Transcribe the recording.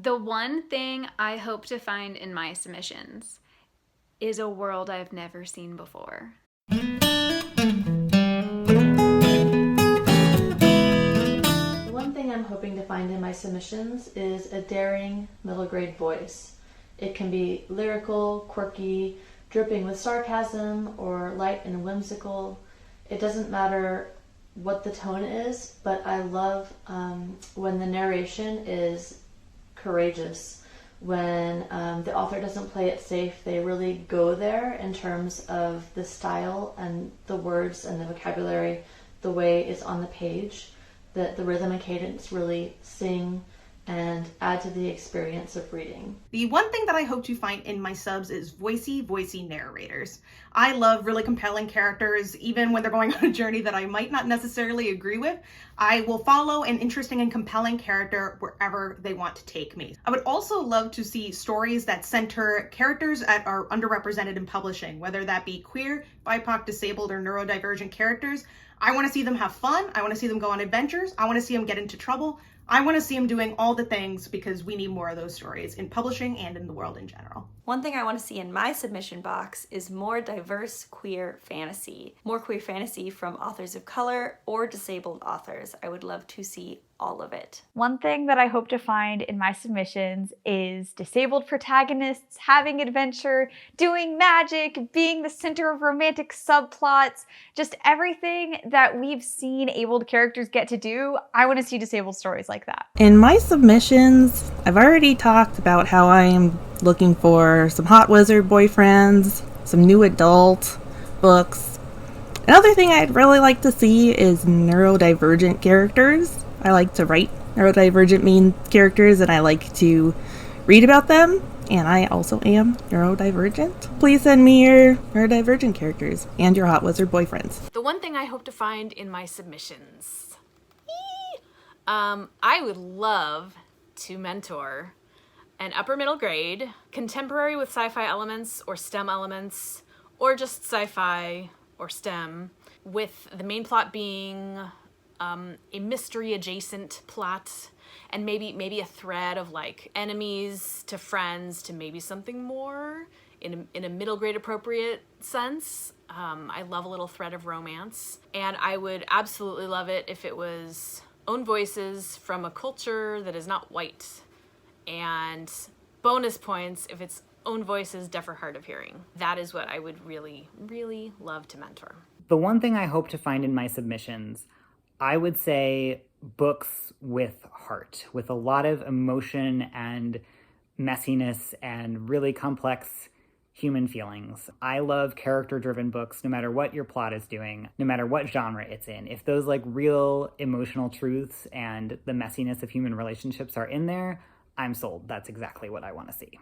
The one thing I hope to find in my submissions is a world I've never seen before. The one thing I'm hoping to find in my submissions is a daring middle grade voice. It can be lyrical, quirky, dripping with sarcasm, or light and whimsical. It doesn't matter what the tone is, but I love when the narration is courageous. When the author doesn't play it safe, they really go there in terms of the style and the words and the vocabulary, the way it's on the page, that the rhythm and cadence really sing and add to the experience of reading. The one thing that I hope to find in my subs is voicey narrators. I love really compelling characters, even when they're going on a journey that I might not necessarily agree with. I will follow an interesting and compelling character wherever they want to take me. I would also love to see stories that center characters that are underrepresented in publishing, whether that be queer, BIPOC, disabled, or neurodivergent characters. I want to see them have fun. I want to see them go on adventures. I want to see them get into trouble. I want to see them doing all the things because we need more of those stories in publishing and in the world in general. One thing I want to see in my submission box is more diverse queer fantasy. More queer fantasy from authors of color or disabled authors. I would love to see all of it. One thing that I hope to find in my submissions is disabled protagonists having adventure, doing magic, being the center of romantic subplots, just everything that we've seen abled characters get to do. I want to see disabled stories like that. In my submissions, I've already talked about how I am looking for some hot wizard boyfriends, some new adult books. Another thing I'd really like to see is neurodivergent characters. I like to write neurodivergent main characters and I like to read about them. And I also am neurodivergent. Please send me your neurodivergent characters and your hot wizard boyfriends. The one thing I hope to find in my submissions. I would love to mentor an upper middle grade, contemporary with sci-fi elements or STEM elements, or just sci-fi or STEM, with the main plot being a mystery adjacent plot, and maybe a thread of like enemies to friends to maybe something more in a middle grade appropriate sense. I love a little thread of romance, and I would absolutely love it if it was own voices from a culture that is not white, and bonus points if it's own voices deaf or hard of hearing. That is what I would really, really love to mentor. The one thing I hope to find in my submissions, I would say books with heart, with a lot of emotion and messiness and really complex human feelings. I love character-driven books, no matter what your plot is doing, no matter what genre it's in. If those like real emotional truths and the messiness of human relationships are in there, I'm sold. That's exactly what I want to see.